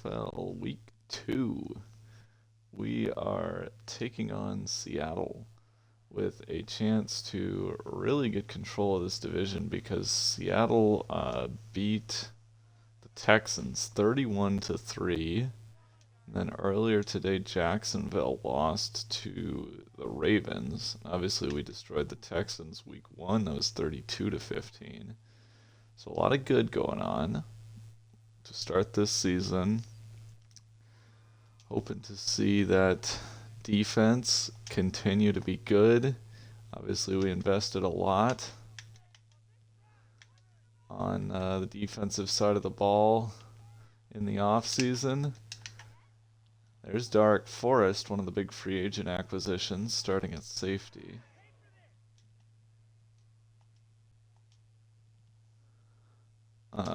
CFL Week 2. We are taking on Seattle with a chance to really get control of this division because Seattle beat the Texans 31 to 3. And then earlier today, Jacksonville lost to the Ravens. Obviously, we destroyed the Texans week 1. That was 32 to 15. So a lot of good going on to start this season. Hoping to see that defense continue to be good. Obviously, we invested a lot on the defensive side of the ball in the offseason. There's Dark Forest, one of the big free agent acquisitions, starting at safety.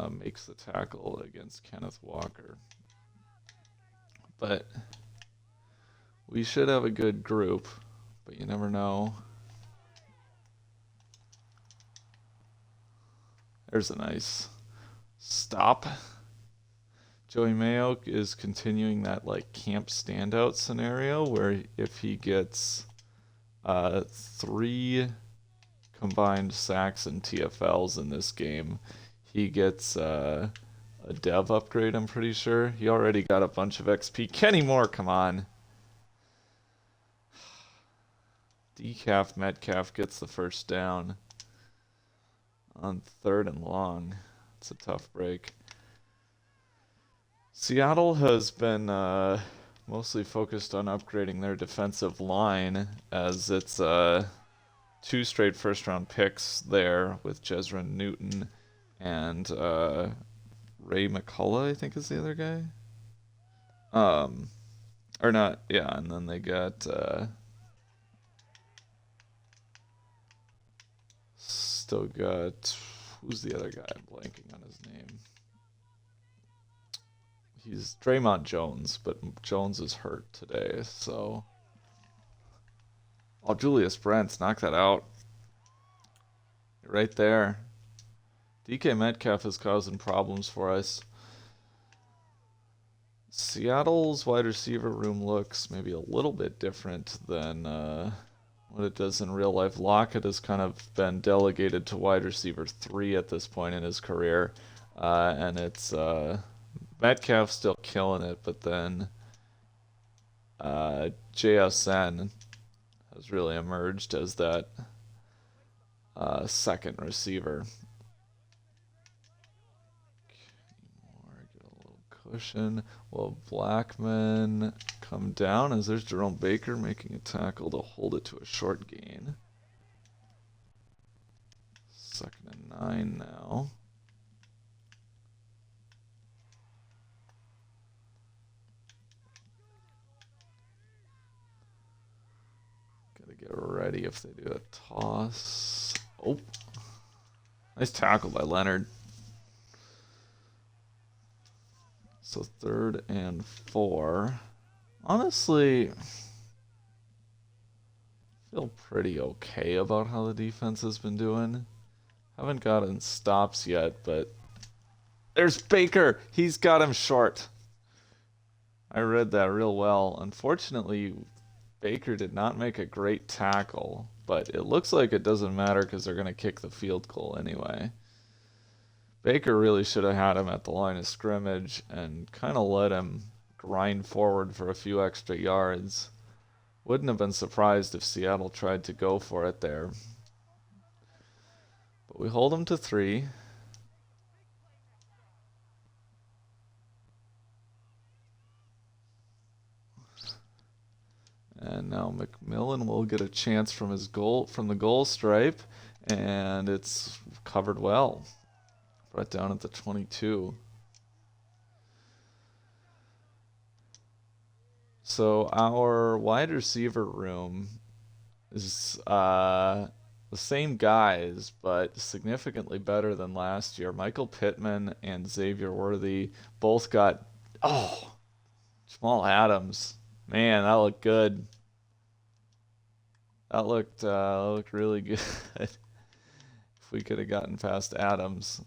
Makes the tackle against Kenneth Walker. But we should have a good group, but you never know. There's a nice stop. Joey Mayo is continuing that like camp standout scenario where if he gets 3 combined sacks and TFLs in this game, he gets a dev upgrade, I'm pretty sure. He already got a bunch of XP. Kenny Moore, come on. Decaf Metcalf gets the first down on 3rd and long. It's a tough break. Seattle has been mostly focused on upgrading their defensive line as it's 2 straight first-round picks there with Jezreel Newton and Ray McCullough, I think is the other guy. Or not, yeah, and then they got still got, who's the other guy? I'm blanking on his name. He's Draymond Jones, but Jones is hurt today, so. Oh, Julius Brents, knock that out. You're right there. DK Metcalf is causing problems for us. Seattle's wide receiver room looks maybe a little bit different than what it does in real life. Lockett has kind of been delegated to wide receiver 3 at this point in his career, and it's Metcalf still killing it, but then JSN has really emerged as that second receiver. Get a little cushion. Will Blackman come down as there's Jerome Baker making a tackle to hold it to a short gain. 2nd and 9 now. Gotta get ready if they do a toss. Oh, nice tackle by Leonard. So 3rd and 4. Honestly, feel pretty okay about how the defense has been doing. Haven't gotten stops yet, but there's Baker. He's got him short. I read that real well. Unfortunately, Baker did not make a great tackle, but it looks like it doesn't matter because they're going to kick the field goal anyway. Baker really should have had him at the line of scrimmage and kind of let him grind forward for a few extra yards. Wouldn't have been surprised if Seattle tried to go for it there. But we hold him to 3. And now McMillan will get a chance from his goal, from the goal stripe, and it's covered well. Brought down at the 22. So our wide receiver room is the same guys, but significantly better than last year. Michael Pittman and Xavier Worthy both got, Jamal Adams. Man, that looked good. That looked really good. If we could have gotten past Adams.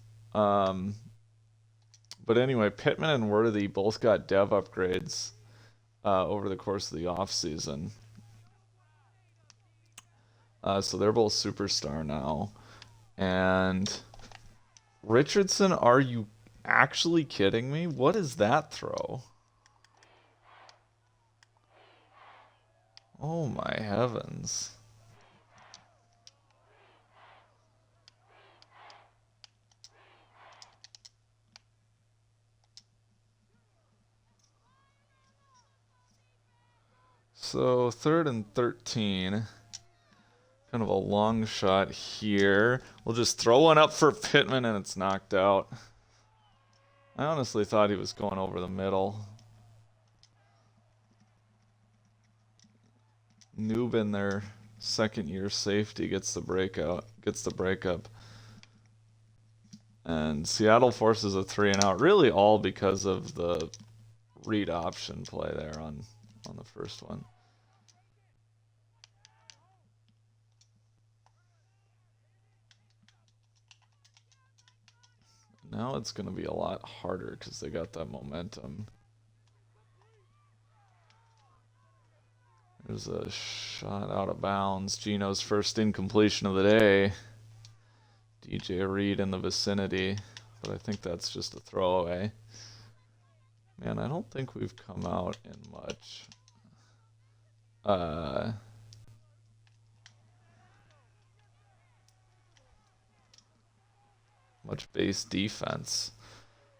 But anyway, Pittman and Worthy both got dev upgrades over the course of the offseason. So they're both superstar now. And Richardson, are you actually kidding me? What is that throw? Oh my heavens. So 3rd and 13. Kind of a long shot here. We'll just throw one up for Pittman and it's knocked out. I honestly thought he was going over the middle. Newbin, their second-year safety, gets the breakup. And Seattle forces a 3-and-out, really all because of the read option play there on the first one. Now it's going to be a lot harder because they got that momentum. There's a shot out of bounds. Gino's first incompletion of the day. DJ Reed in the vicinity, but I think that's just a throwaway. Man, I don't think we've come out in much base defense.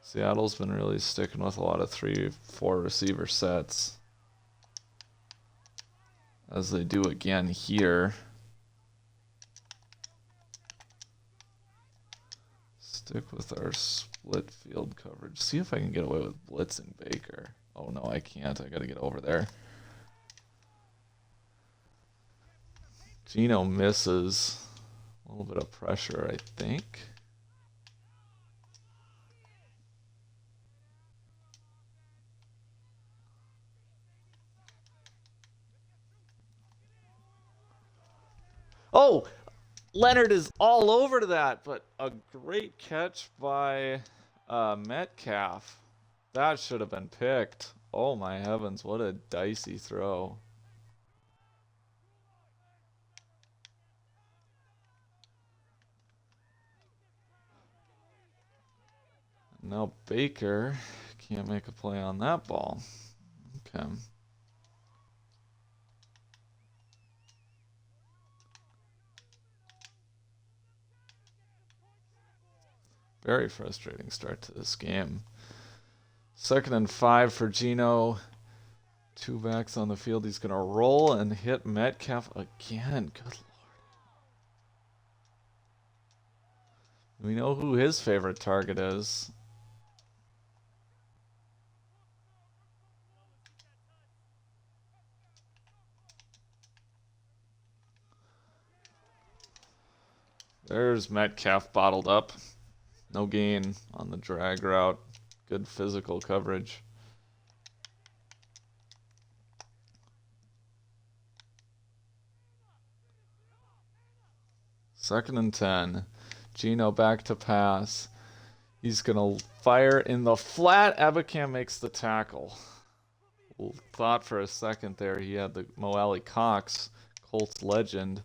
Seattle's been really sticking with a lot of 3-4 receiver sets, as they do again here. Stick with our split field coverage. See if I can get away with blitzing Baker. Oh no, I can't. I gotta get over there. Gino misses. A little bit of pressure, I think. Oh! Leonard is all over to that, but a great catch by Metcalf. That should have been picked. Oh my heavens, what a dicey throw. Now Baker can't make a play on that ball. Okay. Very frustrating start to this game. 2nd and 5 for Gino. 2 backs on the field. He's going to roll and hit Metcalf again. Good lord. We know who his favorite target is. There's Metcalf bottled up. No gain on the drag route. Good physical coverage. Second and 10. Gino back to pass. He's going to fire in the flat. Ebicam makes the tackle. Thought for a second there he had the Mo Alley Cox, Colts legend,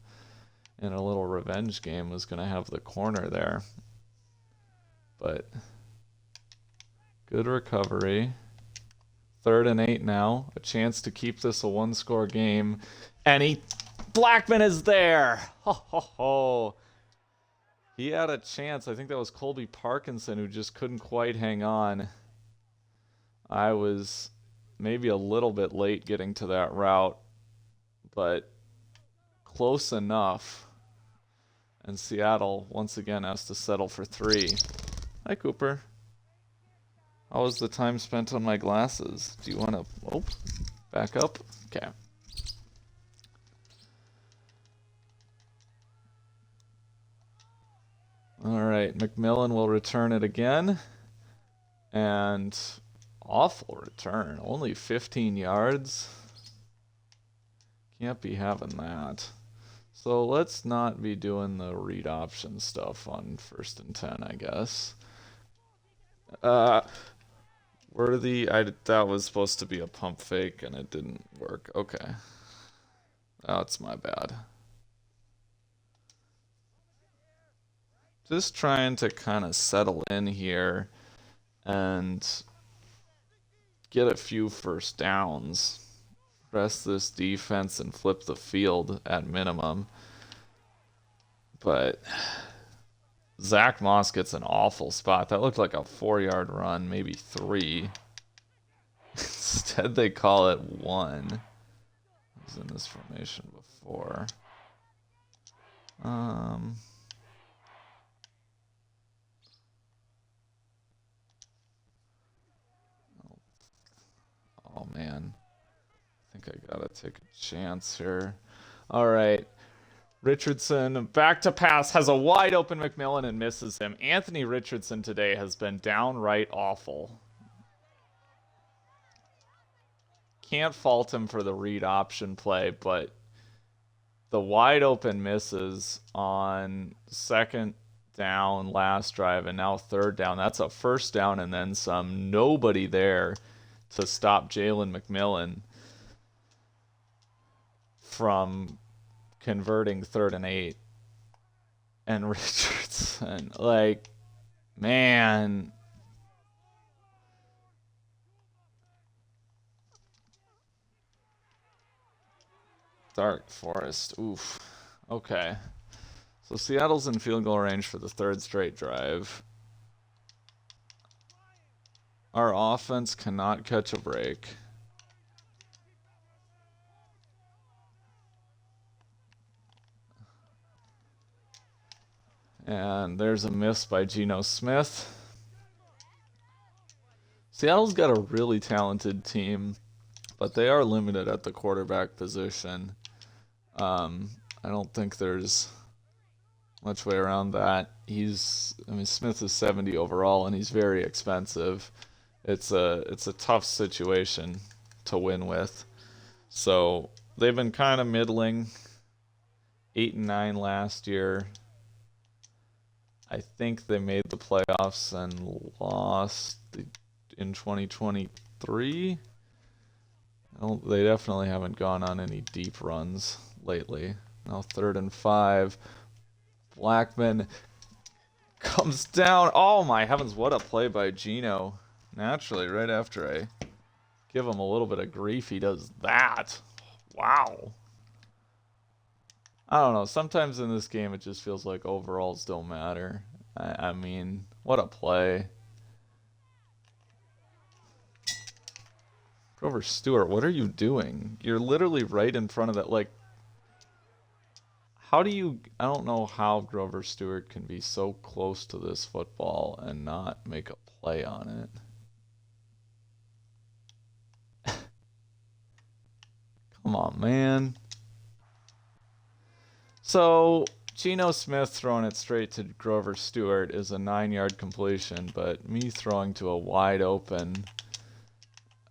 in a little revenge game, was going to have the corner there. But good recovery. 3rd and 8 now. A chance to keep this a 1-score game. And Blackman is there. Ho, ho, ho. He had a chance. I think that was Colby Parkinson who just couldn't quite hang on. I was maybe a little bit late getting to that route, but close enough. And Seattle once again has to settle for 3. Hi, Cooper. How was the time spent on my glasses? Do you want to back up? Okay. All right, McMillan will return it again. And awful return. Only 15 yards. Can't be having that. So let's not be doing the read option stuff on 1st and 10, I guess. Uh, that was supposed to be a pump fake and it didn't work. Okay. That's my bad. Just trying to kind of settle in here and get a few first downs. Rest this defense and flip the field at minimum. But Zach Moss gets an awful spot. That looked like a 4-yard run, maybe 3. Instead, they call it 1. I was in this formation before. Oh man, I think I gotta take a chance here. All right. Richardson back to pass, has a wide open McMillan and misses him. Anthony Richardson today has been downright awful. Can't fault him for the read option play, but the wide open misses on second down last drive and now third down. That's a first down and then some. Nobody there to stop Jalen McMillan from converting 3rd and 8. And Richardson, like, man. Dark Forest. Oof. Okay. So Seattle's in field goal range for the 3rd straight drive. Our offense cannot catch a break. And there's a miss by Geno Smith. Seattle's got a really talented team, but they are limited at the quarterback position. I don't think there's much way around that. Smith is 70 overall, and he's very expensive. It's a tough situation to win with. So they've been kind of middling. 8-9 last year. I think they made the playoffs and lost in 2023. They definitely haven't gone on any deep runs lately. Now 3rd and 5. Blackman comes down. Oh my heavens, what a play by Geno. Naturally, right after I give him a little bit of grief, he does that. Wow. I don't know. Sometimes in this game, it just feels like overalls don't matter. I mean, what a play. Grover Stewart, what are you doing? You're literally right in front of that. Like, how do you... I don't know how Grover Stewart can be so close to this football and not make a play on it. Come on, man. So, Geno Smith throwing it straight to Grover Stewart is a 9-yard completion, but me throwing to a wide open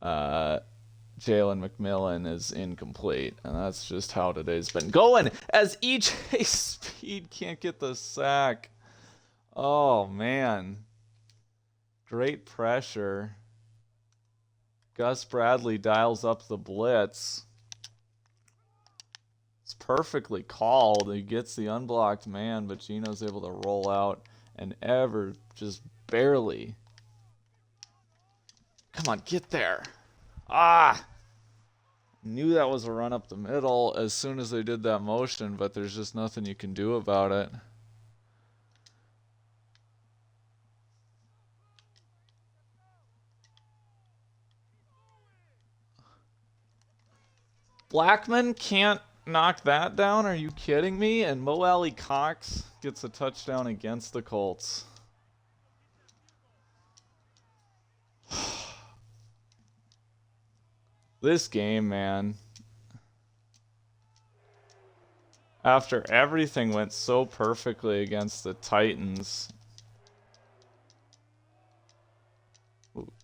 Jalen McMillan is incomplete, and that's just how today's been going, as EJ Speed can't get the sack. Oh, man. Great pressure. Gus Bradley dials up the blitz. It's perfectly called. He gets the unblocked man, but Geno's able to roll out and just barely. Come on, get there. Ah! Knew that was a run up the middle as soon as they did that motion, but there's just nothing you can do about it. Blackman can't knock that down? Are you kidding me? And Mo Alley Cox gets a touchdown against the Colts. This game, man. After everything went so perfectly against the Titans,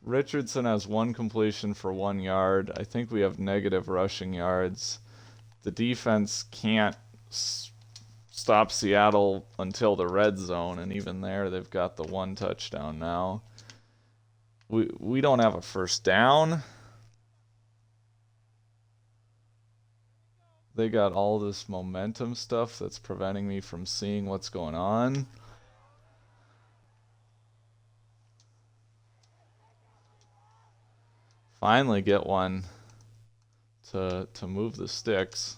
Richardson has 1 completion for 1 yard. I think we have negative rushing yards. The defense can't stop Seattle until the red zone, and even there they've got the 1 touchdown now. We don't have a first down. They got all this momentum stuff that's preventing me from seeing what's going on. Finally get one to move the sticks.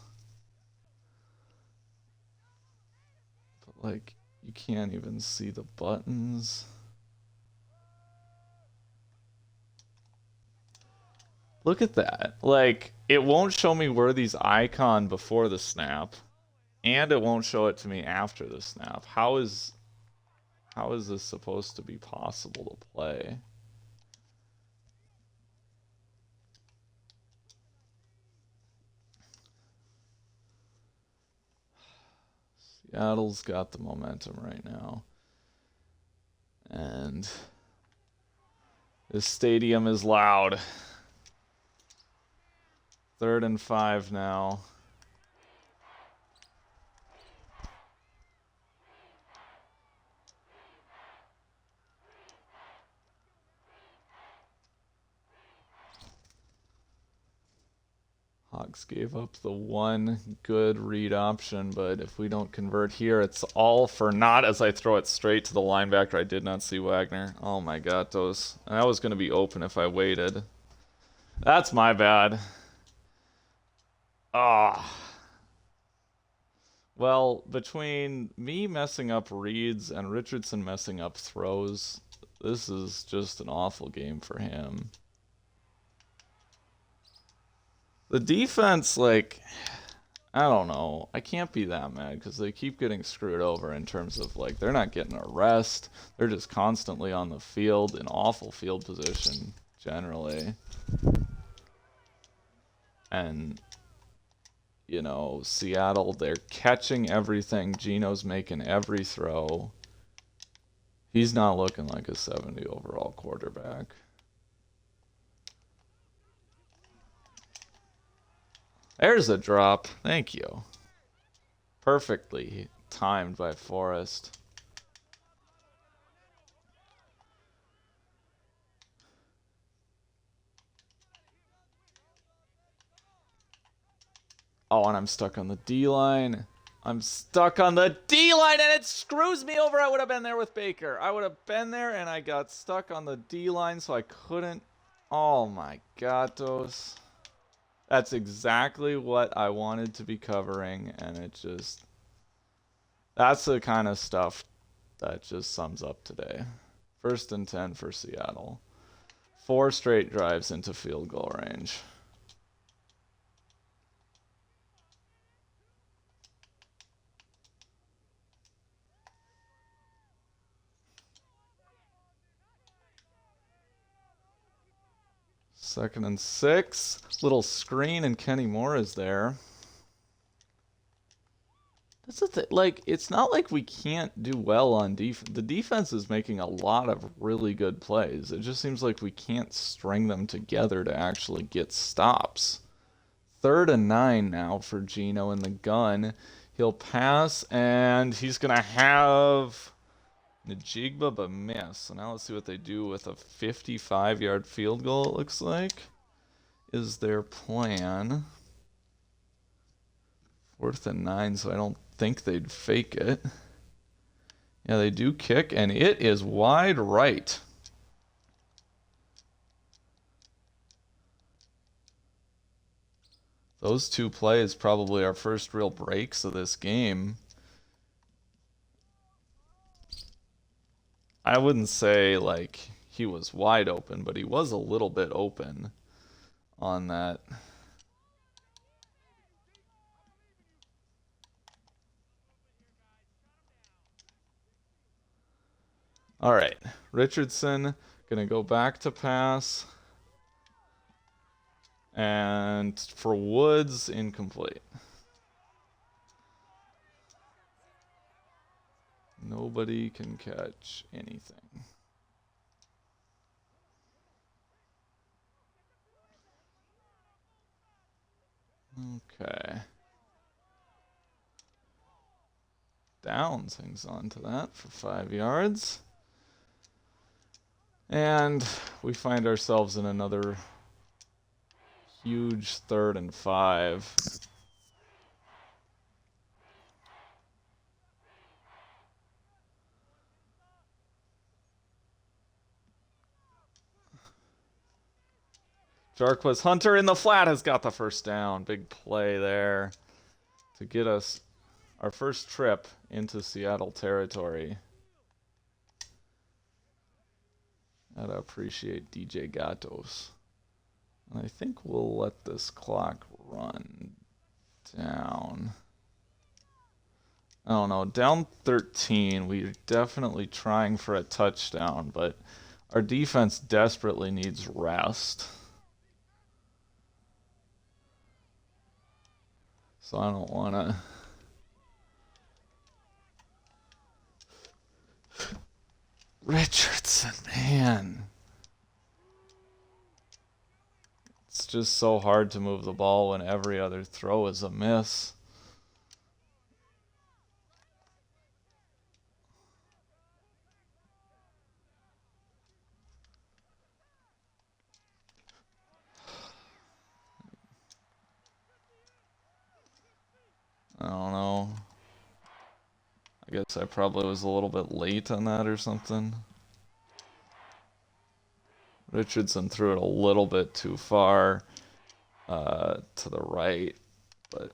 But like you can't even see the buttons. Look at that. Like it won't show me Worthy's icon before the snap, and it won't show it to me after the snap. How is this supposed to be possible to play? Seattle's got the momentum right now. And this stadium is loud. 3rd and 5 now. Hawks gave up the one good read option, but if we don't convert here, it's all for naught as I throw it straight to the linebacker. I did not see Wagner. Oh my god, those. That was going to be open if I waited. That's my bad. Ah. Well, between me messing up reads and Richardson messing up throws, this is just an awful game for him. The defense, like, I don't know. I can't be that mad because they keep getting screwed over in terms of, like, they're not getting a rest. They're just constantly on the field in awful field position, generally. And, you know, Seattle, they're catching everything. Geno's making every throw. He's not looking like a 70 overall quarterback. There's a drop. Thank you. Perfectly timed by Forrest. Oh, and I'm stuck on the D-line. I'm stuck on the D-line, and it screws me over. I would have been there with Baker. I would have been there, and I got stuck on the D-line, so I couldn't. Oh, my gatos. That's exactly what I wanted to be covering, and it just... That's the kind of stuff that just sums up today. 1st and 10 for Seattle. 4 straight drives into field goal range. Second and 6. Little screen, and Kenny Moore is there. That's the thing. Like, it's not like we can't do well on defense. The defense is making a lot of really good plays. It just seems like we can't string them together to actually get stops. 3rd and 9 now for Geno in the gun. He'll pass, and he's going to have Najigba but miss. So now let's see what they do with a 55-yard field goal, it looks like, is their plan. 4th and 9, so I don't think they'd fake it. Yeah, they do kick, and it is wide right. Those 2 plays probably our first real breaks of this game. I wouldn't say, like, he was wide open, but he was a little bit open on that. All right, Richardson gonna go back to pass, and for Woods, incomplete. Nobody can catch anything. Okay. Downs hangs on to that for 5 yards. And we find ourselves in another huge 3rd and 5. Jarquez Hunter in the flat has got the first down. Big play there to get us our first trip into Seattle territory. Gotta appreciate DJ Gatos. And I think we'll let this clock run down. I don't know, down 13, we're definitely trying for a touchdown, but our defense desperately needs rest. So I don't want to... Richardson, man. It's just so hard to move the ball when every other throw is a miss. I don't know. I guess I probably was a little bit late on that or something. Richardson threw it a little bit too far to the right, but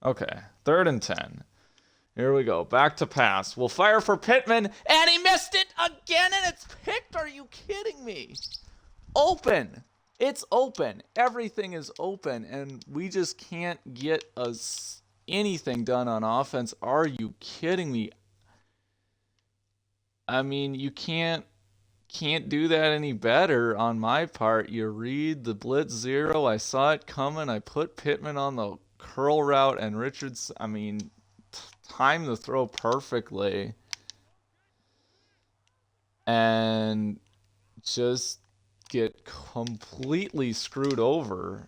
okay. 3rd and 10. Here we go. Back to pass. We'll fire for Pittman, and he missed it again, and it's picked. Are you kidding me? Open. It's open. Everything is open, and we just can't get anything done on offense. Are you kidding me? I mean, you can't do that any better on my part. You read the blitz 0. I saw it coming. I put Pittman on the curl route, and Richards, I mean, timed the throw perfectly. And just get completely screwed over.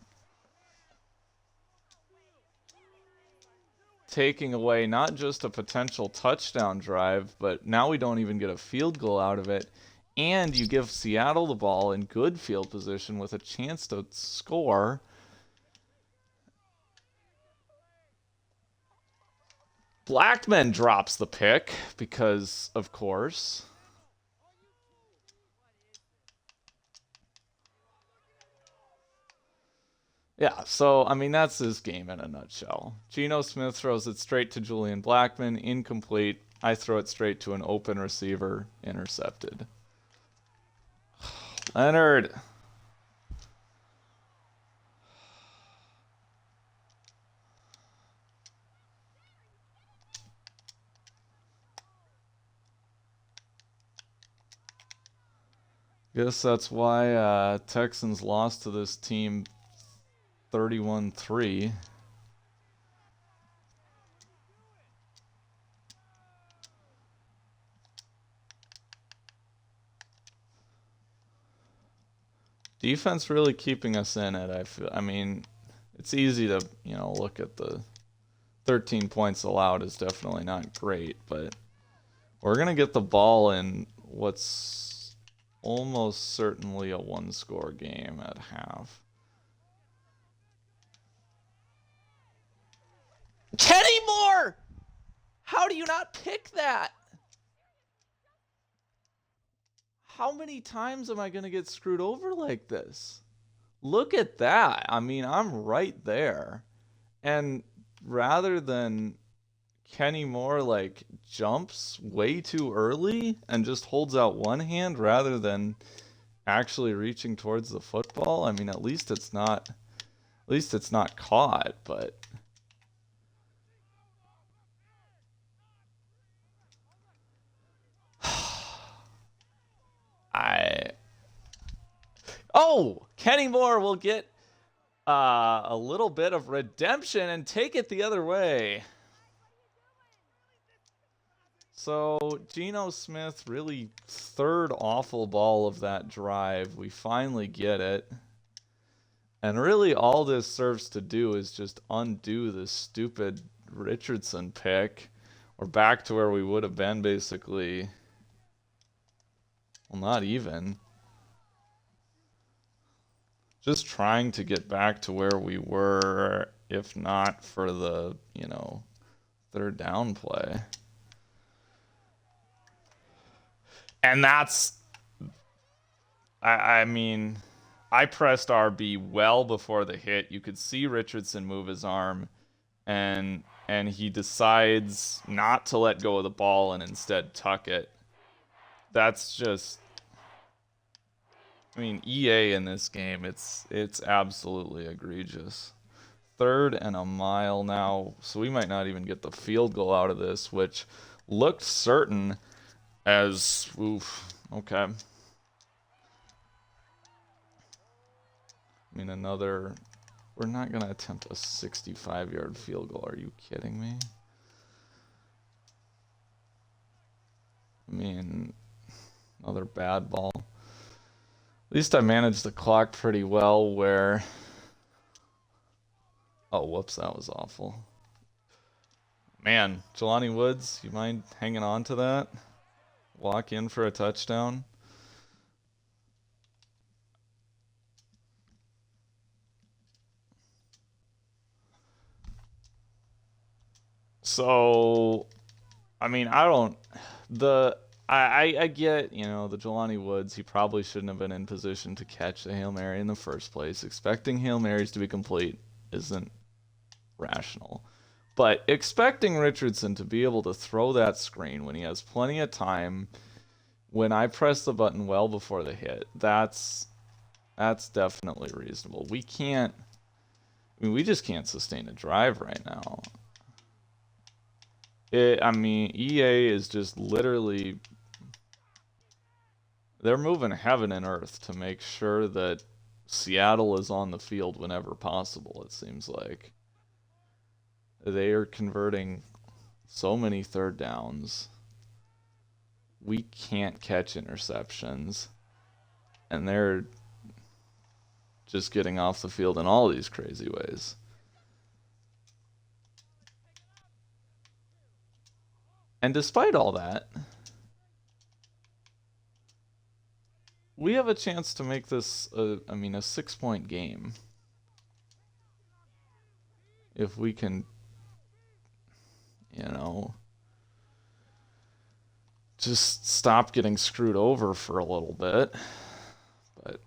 Taking away not just a potential touchdown drive, but now we don't even get a field goal out of it. And you give Seattle the ball in good field position with a chance to score. Blackman drops the pick because, of course. Yeah, so, I mean, that's this game in a nutshell. Geno Smith throws it straight to Julian Blackman, incomplete. I throw it straight to an open receiver, intercepted. Leonard. Guess that's why Texans lost to this team 31-3. Defense really keeping us in it. I mean, it's easy to, look at the 13 points allowed is definitely not great, but we're going to get the ball in what's almost certainly a one-score game at half. Kenny Moore! How do you not pick that? How many times am I going to get screwed over like this? Look at that. I mean, I'm right there. And rather than Kenny Moore jumps way too early and just holds out one hand rather than actually reaching towards the football, I mean, at least it's not caught, but Kenny Moore will get a little bit of redemption and take it the other way. So Geno Smith, really third awful ball of that drive. We finally get it. And really all this serves to do is just undo the stupid Richardson pick. We're back to where we would have been basically Well, not even. Just trying to get back to where we were, if not for the, third down play. And that's, I mean, I pressed RB well before the hit. You could see Richardson move his arm, and he decides not to let go of the ball and instead tuck it. That's just, I mean, EA in this game, it's absolutely egregious. 3rd and a mile now, so we might not even get the field goal out of this, which looked certain as, oof, okay. I mean, we're not going to attempt a 65-yard field goal. Are you kidding me? I mean, another bad ball. At least I managed the clock pretty well where... Oh, whoops, that was awful. Man, Jelani Woods, you mind hanging on to that? Walk in for a touchdown. So, I mean, I get, the Jelani Woods, he probably shouldn't have been in position to catch the Hail Mary in the first place. Expecting Hail Marys to be complete isn't rational. But expecting Richardson to be able to throw that screen when he has plenty of time, when I press the button well before the hit, that's definitely reasonable. We just can't sustain a drive right now. EA is just literally, they're moving heaven and earth to make sure that Seattle is on the field whenever possible, it seems like. They are converting so many third downs. We can't catch interceptions. And they're just getting off the field in all these crazy ways. And despite all that, we have a chance to make this, a 6-point game. If we can, just stop getting screwed over for a little bit. But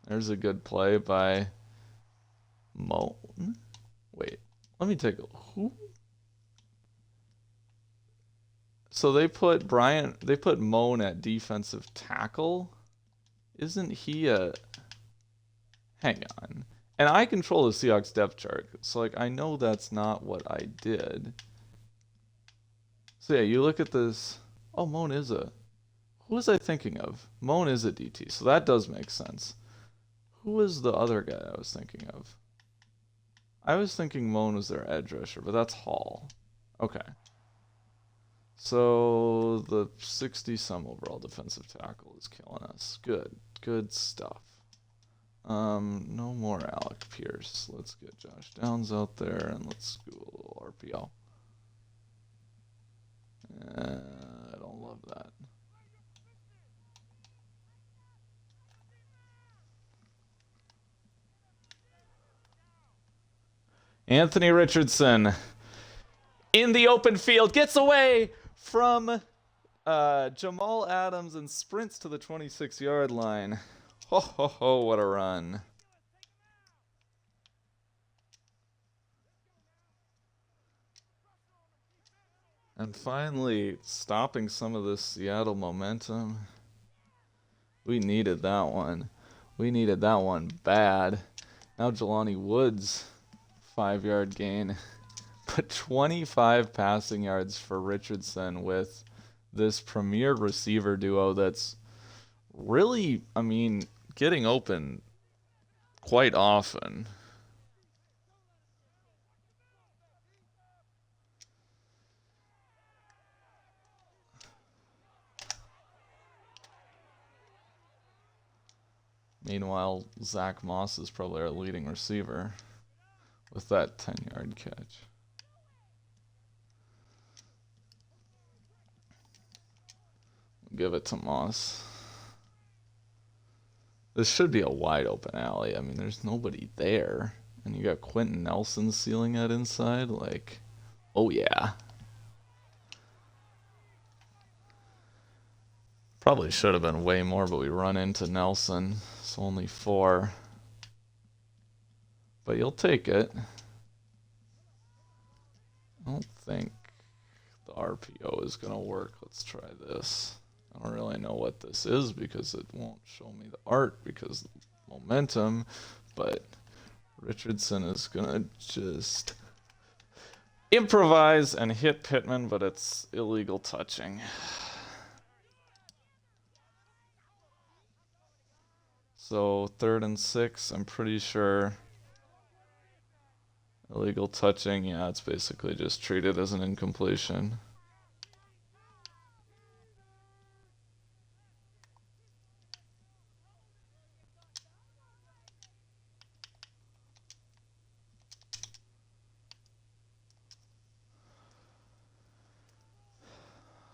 there's a good play by Moan. Wait, let me take a... Who? So they put Moan at defensive tackle. Isn't he a... Hang on. And I control the Seahawks depth chart. So, I know that's not what I did. So, yeah, you look at this. Oh, Moan is a... Who was I thinking of? Moan is a DT, so that does make sense. Who was the other guy I was thinking of? I was thinking Moan was their edge rusher, but that's Hall. Okay. So the 60-some overall defensive tackle is killing us. Good stuff. No more Alec Pierce. Let's get Josh Downs out there and let's do a little RPO. I don't love that. Anthony Richardson in the open field gets away from Jamal Adams and sprints to the 26-yard line. Ho, ho, ho, what a run. And finally, stopping some of this Seattle momentum. We needed that one. We needed that one bad. Now Jelani Woods, 5-yard gain. But 25 passing yards for Richardson with this premier receiver duo that's really, getting open quite often. Meanwhile, Zach Moss is probably our leading receiver with that 10-yard catch. Give it to Moss. This should be a wide open alley. I mean, there's nobody there. And you got Quentin Nelson sealing it inside. Like, oh yeah. Probably should have been way more, but we run into Nelson. It's only 4. But you'll take it. I don't think the RPO is going to work. Let's try this. I don't really know what this is because it won't show me the art because of momentum, but Richardson is going to just improvise and hit Pittman, but it's illegal touching. So 3rd and 6, I'm pretty sure. Illegal touching, yeah, it's basically just treated as an incompletion.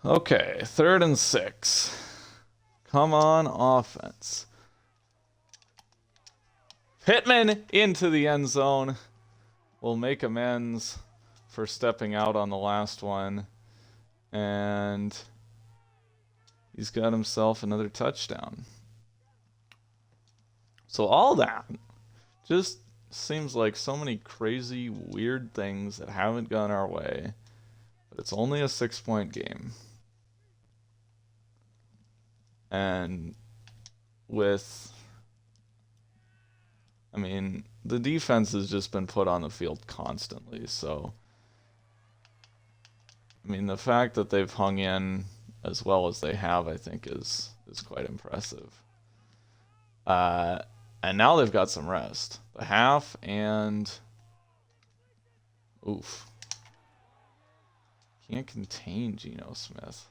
Okay, 3rd and 6. Come on, offense. Pittman into the end zone. Will make amends for stepping out on the last one. And he's got himself another touchdown. So all that just seems like so many crazy, weird things that haven't gone our way. But it's only a 6-point game. And with, I mean, the defense has just been put on the field constantly. So, I mean, the fact that they've hung in as well as they have, I think, is quite impressive. And now they've got some rest. The half and... Oof. Can't contain Geno Smith.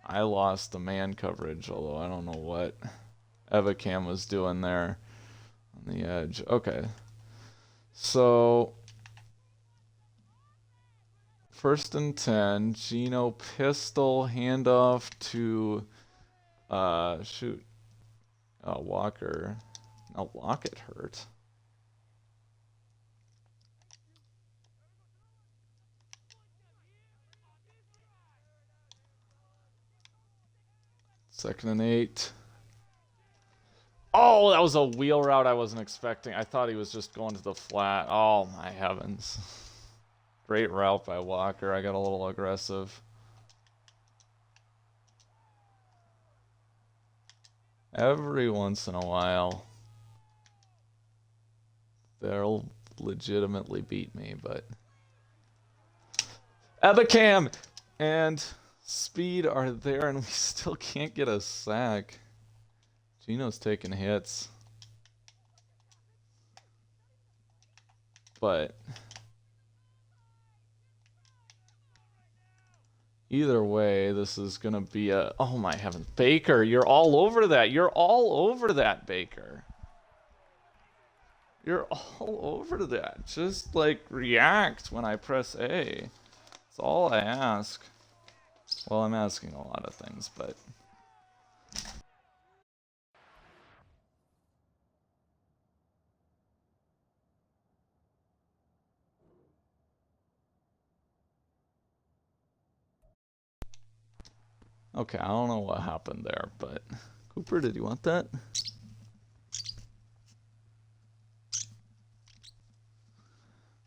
I lost the man coverage, although I don't know what Evacam was doing there on the edge. Okay. So, 1st and 10. Geno pistol handoff to, Walker. Now Lockett hurt. Second and 8. Oh, that was a wheel route I wasn't expecting. I thought he was just going to the flat. Oh, my heavens. Great route by Walker. I got a little aggressive. Every once in a while, they'll legitimately beat me, but... Ebicam! And... Speed are there, and we still can't get a sack. Geno's taking hits. But either way, this is going to be a... Oh, my heavens. Baker, you're all over that. You're all over that, Baker. You're all over that. Just, like, react when I press A. That's all I ask. Well, I'm asking a lot of things, but... Okay, I don't know what happened there, but... Cooper, did you want that?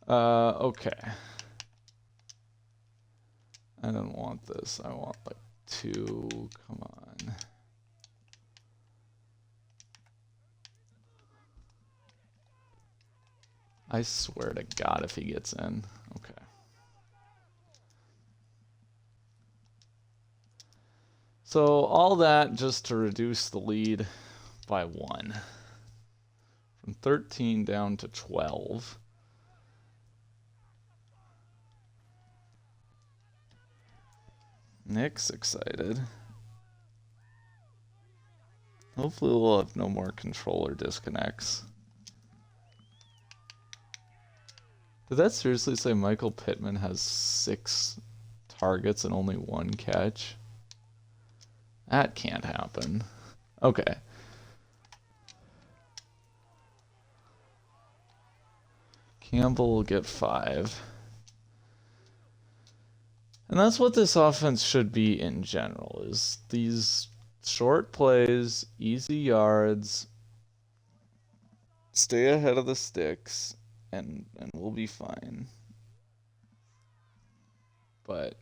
Okay. I don't want this. I want like 2. Come on. I swear to God if he gets in. Okay. So all that just to reduce the lead by 1. From 13 down to 12. Nick's excited. Hopefully we'll have no more controller disconnects. Did that seriously say Michael Pittman has 6 targets and only 1 catch. That can't happen. Okay. Campbell will get 5. And that's what this offense should be in general, is these short plays, easy yards, stay ahead of the sticks, and we'll be fine. But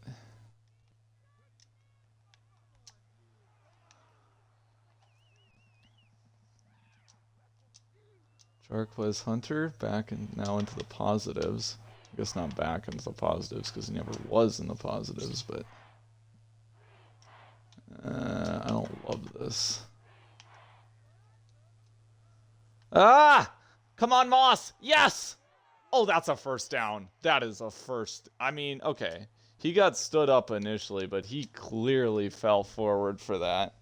Jarquez Hunter back now into the positives. I guess not back into the positives because he never was in the positives, but I don't love this. Ah! Come on, Moss! Yes! Oh, that's a first down. That is a first. I mean, okay. He got stood up initially, but he clearly fell forward for that.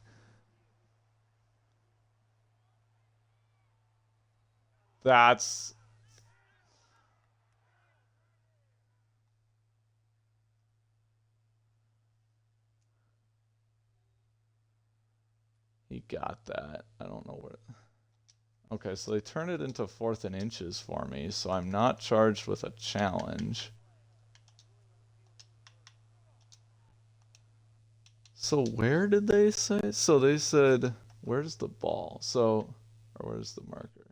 That's... He got that. I don't know where... Okay, so they turn it into 4th and inches for me, so I'm not charged with a challenge. So where did they say? So they said, where's the ball? So, or where's the marker?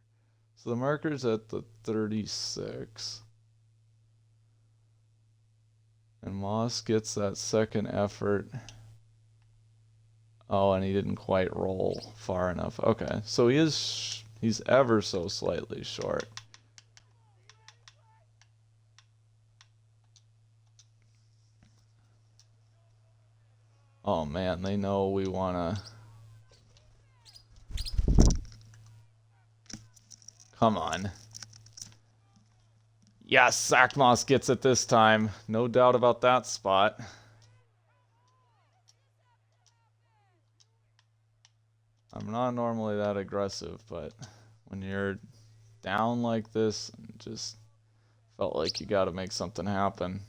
So the marker's at the 36. And Moss gets that second effort. Oh, and he didn't quite roll far enough. Okay, so he's ever so slightly short. Oh man, they know we wanna... Come on. Yes, Zach Moss gets it this time. No doubt about that spot. I'm not normally that aggressive, but when you're down like this, it just felt like you gotta make something happen.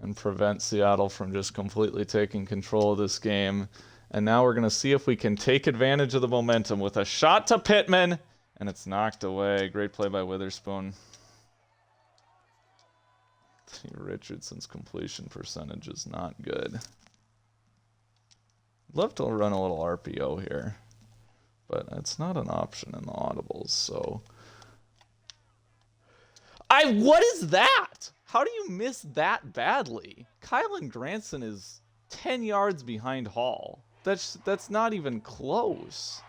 And prevent Seattle from just completely taking control of this game. And now we're going to see if we can take advantage of the momentum with a shot to Pittman. And it's knocked away. Great play by Witherspoon. Richardson's completion percentage is not good. Love to run a little RPO here, but it's not an option in the audibles, so... What is that? How do you miss that badly? Kylan Granson is 10 yards behind Hall. That's not even close.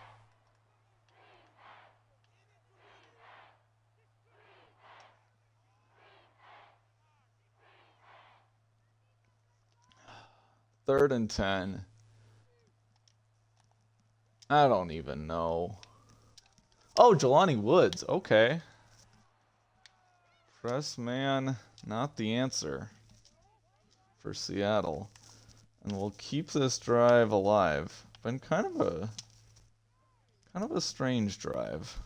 Third and 10. I don't even know. Oh, Jelani Woods. Okay. Press man, not the answer for Seattle. And we'll keep this drive alive. Been kind of a strange drive.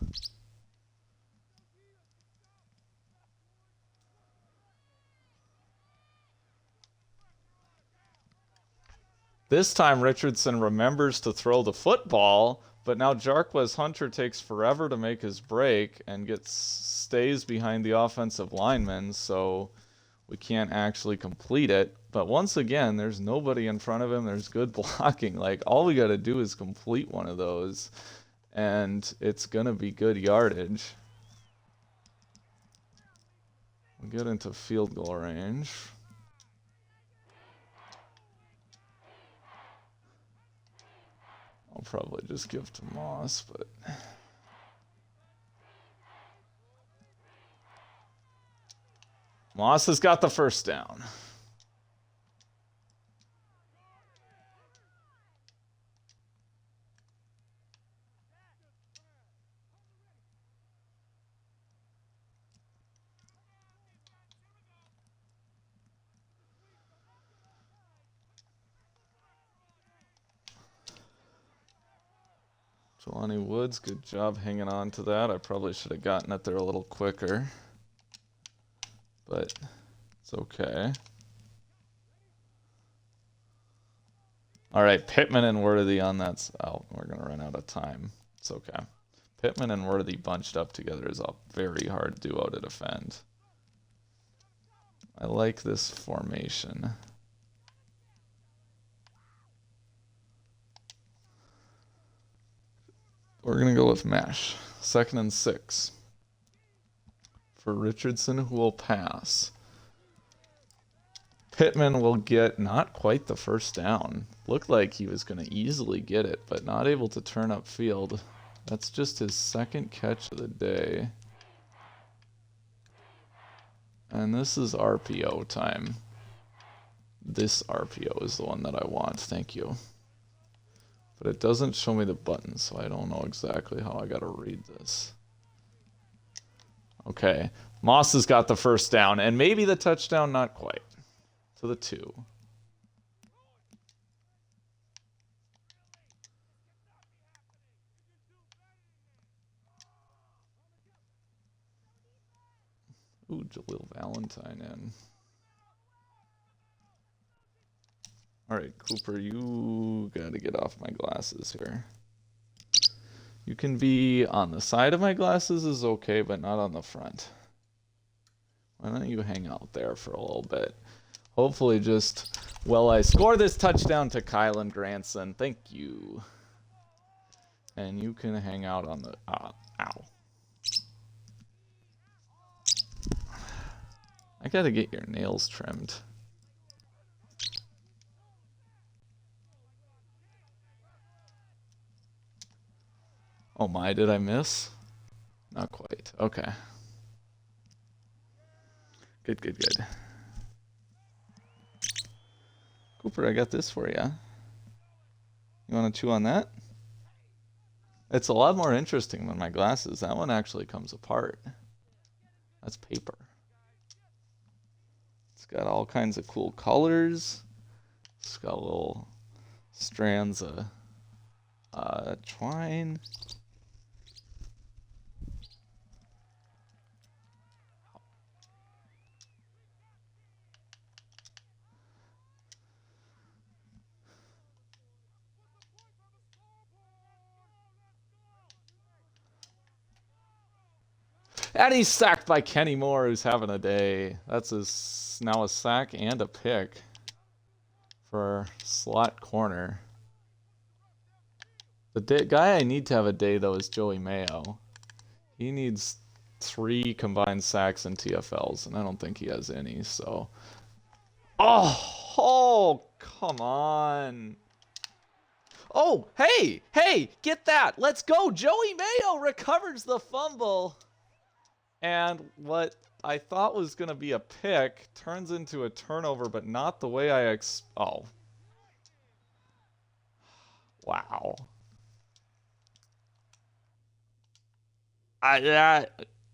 This time Richardson remembers to throw the football, but now Jarquez Hunter takes forever to make his break and stays behind the offensive lineman, so we can't actually complete it. But once again, there's nobody in front of him. There's good blocking. Like, all we got to do is complete one of those, and it's going to be good yardage. We get into field goal range. I'll probably just give to Moss, but... Moss has got the first down. Jelani Woods, good job hanging on to that. I probably should have gotten it there a little quicker. But It's okay. All right, Pittman and Worthy on that. Oh, we're going to run out of time. It's okay. Pittman and Worthy bunched up together is a very hard duo to defend. I like this formation. We're going to go with mesh. 2nd and 6. For Richardson, who will pass. Pittman will get not quite the first down. Looked like he was going to easily get it, but not able to turn upfield. That's just his 2nd catch of the day. And this is RPO time. This RPO is the one that I want. Thank you. But it doesn't show me the button, so I don't know exactly how I got to read this. Okay. Moss has got the first down, and maybe the touchdown, not quite. To the 2. Ooh, Jaleel Valentine in. Alright, Cooper, you gotta get off my glasses here. You can be on the side of my glasses is okay, but not on the front. Why don't you hang out there for a little bit? Hopefully just, well, I score this touchdown to Kylan Granson. Thank you. And you can hang out on the, ow. I gotta get your nails trimmed. Oh my, did I miss? Not quite. Okay. Good, good, good. Cooper, I got this for you. You want to chew on that? It's a lot more interesting than my glasses. That one actually comes apart. That's paper. It's got all kinds of cool colors. It's got little strands of twine. And he's sacked by Kenny Moore, who's having a day. That's now a sack and a pick for slot corner. The guy I need to have a day, though, is Joey Mayo. He needs 3 combined sacks and TFLs, and I don't think he has any, so... Oh, come on. Oh, hey, get that. Let's go. Joey Mayo recovers the fumble. And what I thought was going to be a pick turns into a turnover, but not the way I oh. Wow. I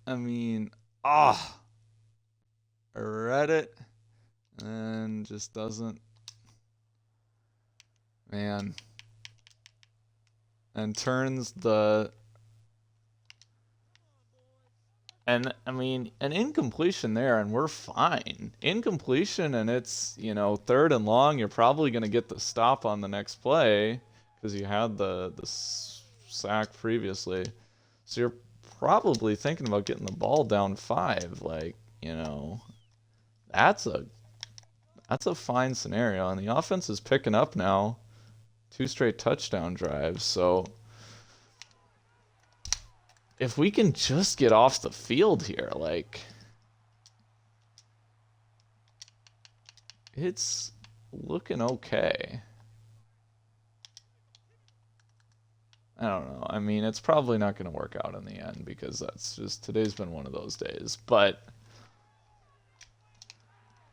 mean, I read it and just doesn't, man. And turns the... And, I mean, an incompletion there, and we're fine. Incompletion, and it's, 3rd and long. You're probably going to get the stop on the next play because you had the sack previously. So you're probably thinking about getting the ball down 5. Like, that's a fine scenario. And the offense is picking up now. 2 straight touchdown drives, so... If we can just get off the field here, like... It's looking okay. I don't know. I mean, it's probably not going to work out in the end because that's just... Today's been one of those days. But...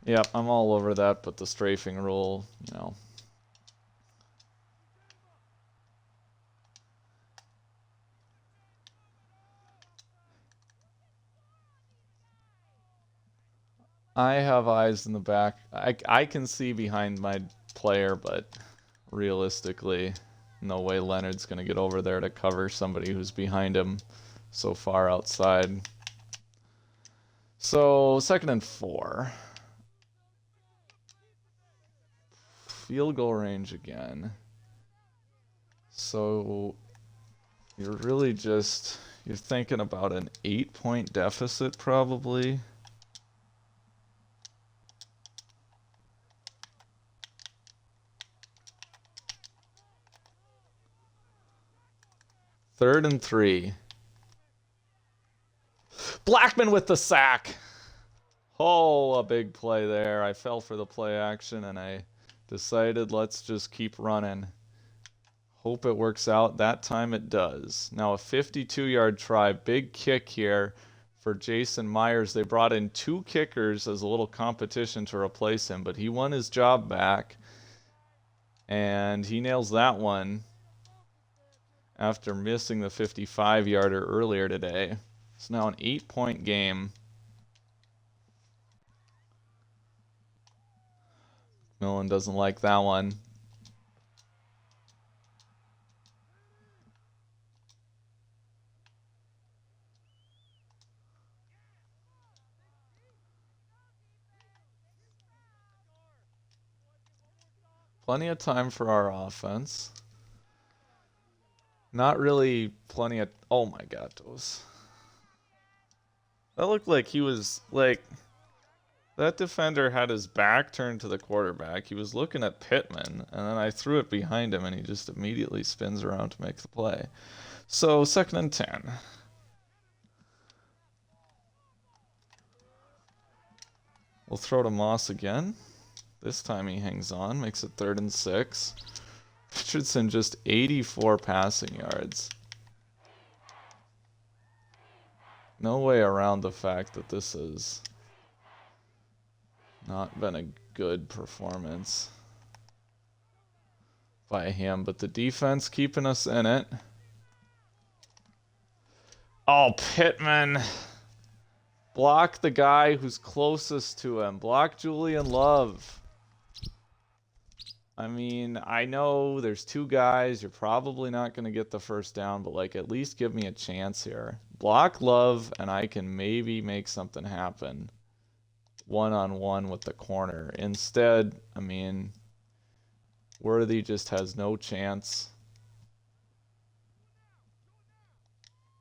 Yeah, I'm all over that, but the strafing rule, I have eyes in the back. I can see behind my player, but realistically, no way Leonard's going to get over there to cover somebody who's behind him so far outside. So, 2nd and 4. field goal range again. So you're really just, you're thinking about an 8-point deficit probably. Third and 3. Blackman with the sack. Oh, a big play there. I fell for the play action and I decided let's just keep running. Hope it works out. That time it does. Now a 52-yard try. Big kick here for Jason Myers. They brought in 2 kickers as a little competition to replace him, but he won his job back. And he nails that one after missing the 55-yarder earlier today. It's now an 8-point game. Millen doesn't like that one. Plenty of time for our offense. Not really plenty of... Oh my god, those... That looked like he was, like... That defender had his back turned to the quarterback. He was looking at Pittman, and then I threw it behind him, and he just immediately spins around to make the play. So, 2nd and 10. We'll throw to Moss again. This time he hangs on, makes it 3rd and 6. Richardson just 84 passing yards. No way around the fact that this has not been a good performance by him, but the defense keeping us in it. Oh, Pittman. Block the guy who's closest to him. Block Julian Love. I mean, I know there's 2 guys. You're probably not going to get the first down, but like at least give me a chance here. Block Love, and I can maybe make something happen. One-on-one with the corner. Instead, I mean, Worthy just has no chance.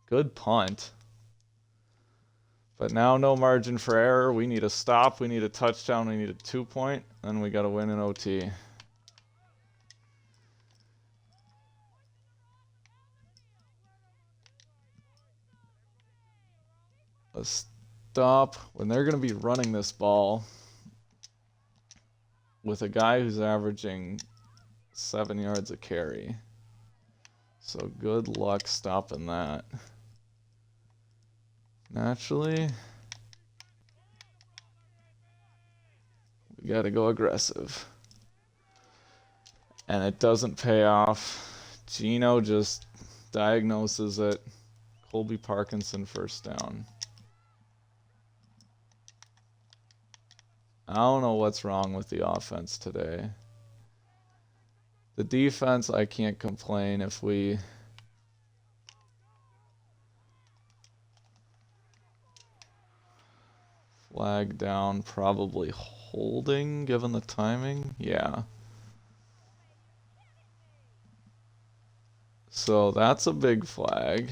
Good punt. But now no margin for error. We need a stop. We need a touchdown. We need a 2-point. And we got to win in OT. A stop when they're going to be running this ball with a guy who's averaging 7 yards a carry. So good luck stopping that. Naturally, we got to go aggressive. And it doesn't pay off. Gino just diagnoses it. Colby Parkinson first down. I don't know what's wrong with the offense today. The defense, I can't complain if we... Flag down, probably holding, given the timing. Yeah. So that's a big flag.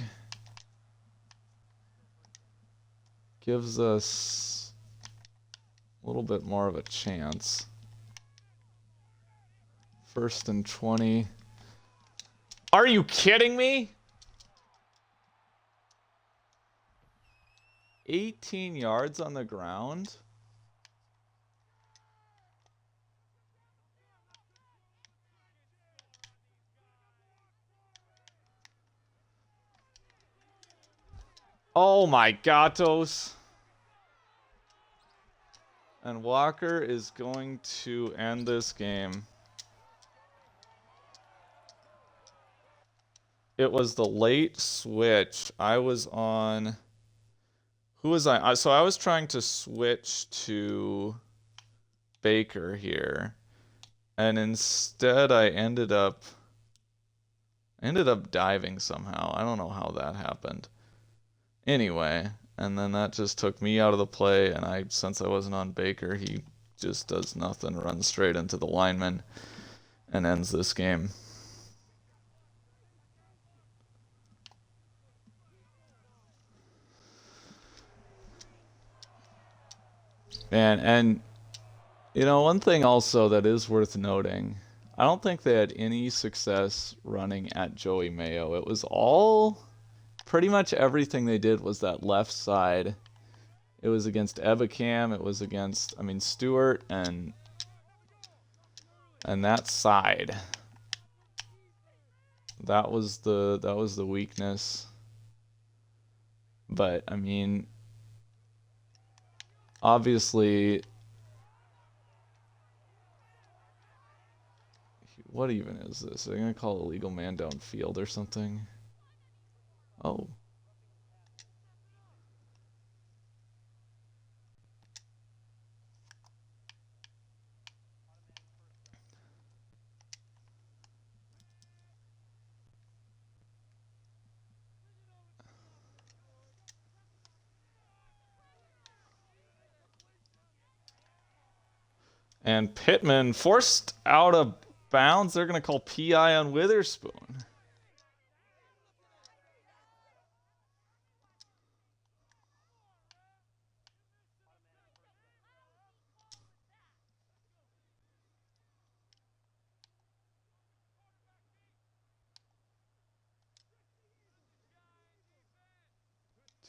Gives us a little bit more of a chance. 1st and 20. Are you kidding me? 18 yards on the ground. Oh my gatos. And Walker is going to end this game. It was the late switch. I was on... Who was I? So I was trying to switch to Baker here. And instead I ended up diving somehow. I don't know how that happened. Anyway, and then that just took me out of the play, and since I wasn't on Baker, he just does nothing, runs straight into the lineman. and ends this game. And you know, one thing also that is worth noting, I don't think they had any success running at Joey Mayo. It was all pretty much everything they did was that left side. It was against Ebicam, it was against, I mean, Stewart and that side. That was the weakness. But I mean, obviously, what even is this? Are they gonna call a legal man downfield or something? Oh. And Pittman forced out of bounds. They're going to call PI on Witherspoon.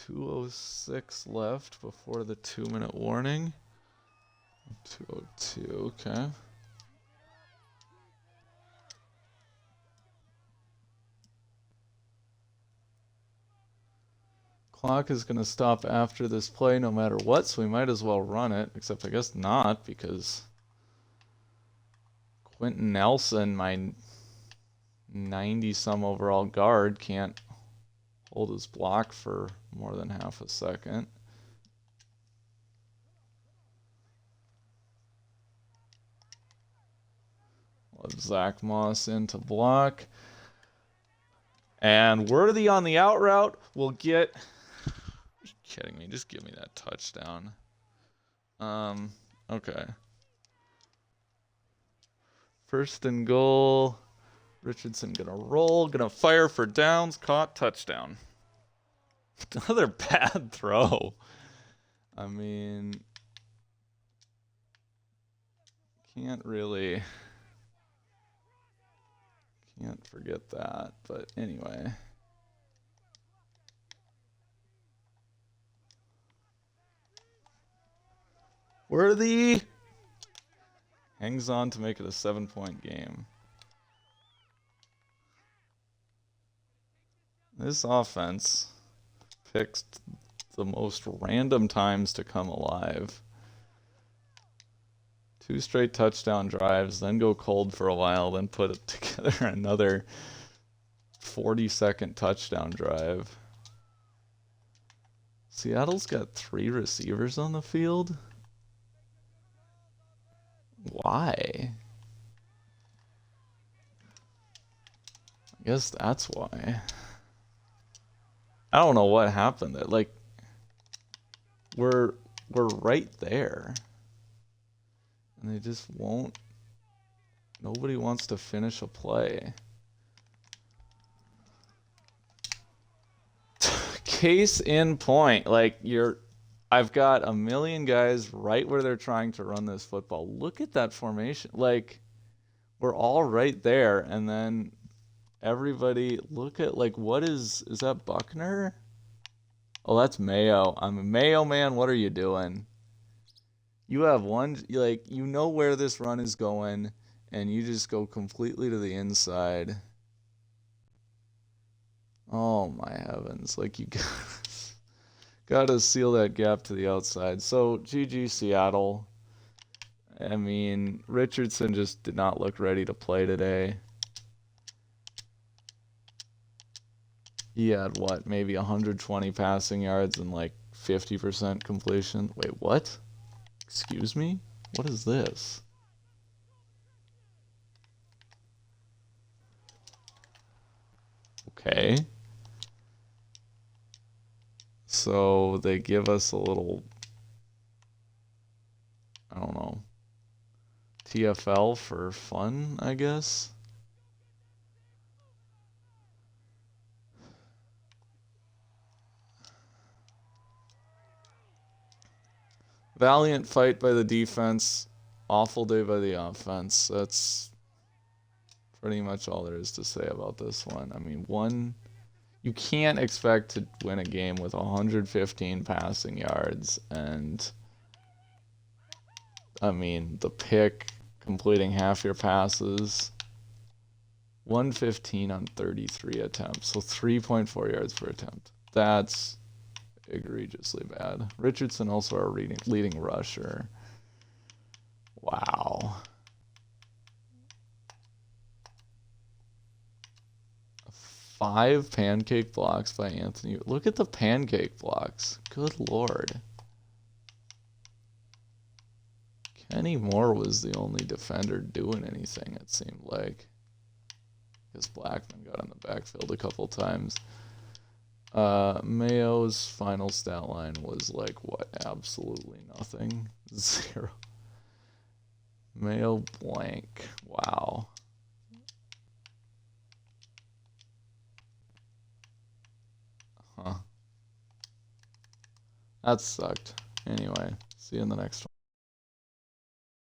.206 left before the 2-minute warning. 2:02, okay. Clock is going to stop after this play no matter what, so we might as well run it, except I guess not, because Quentin Nelson, my 90-some overall guard, can't hold his block for more than half a second. Let Zach Moss in to block. And Worthy on the out route will get... Are you kidding me? Just give me that touchdown. Okay. First and goal. Richardson gonna roll, gonna fire for downs, caught, touchdown. Another bad throw. I mean, can't forget that, but anyway. Worthy hangs on to make it a 7-point game. This offense picks the most random times to come alive. 2 straight touchdown drives, then go cold for a while, then put it together another 40-second touchdown drive. Seattle's got 3 receivers on the field? Why? I guess that's why. I don't know what happened there. Like, we're right there. And they just won't. Nobody wants to finish a play. Case in point. Like, I've got a million guys right where they're trying to run this football. Look at that formation. Like, we're all right there, and then everybody look at, like, what is that Buckner? Oh, that's Mayo. I'm a Mayo man. What are you doing? You have one, like, you know where this run is going, and you just go completely to the inside. Oh my heavens. Like, you gotta seal that gap to the outside. So, GG Seattle. I mean, Richardson just did not look ready to play today. He had, what, maybe 120 passing yards and like 50% completion. Wait, what? Excuse me? What is this? Okay. So they give us a little, I don't know, TFL for fun, I guess. Valiant fight by the defense, awful day by the offense. That's pretty much all there is to say about this one. I mean, you can't expect to win a game with 115 passing yards and, I mean, the pick, completing half your passes, 115 on 33 attempts, so 3.4 yards per attempt. That's egregiously bad. Richardson also our leading rusher. Wow. 5 pancake blocks by Anthony. Look at the pancake blocks. Good lord. Kenny Moore was the only defender doing anything, it seemed like. Because Blackman got in the backfield a couple times. Mayo's final stat line was like, what? Absolutely nothing. 0. Mayo blank. Wow. Huh. That sucked. Anyway, see you in the next one.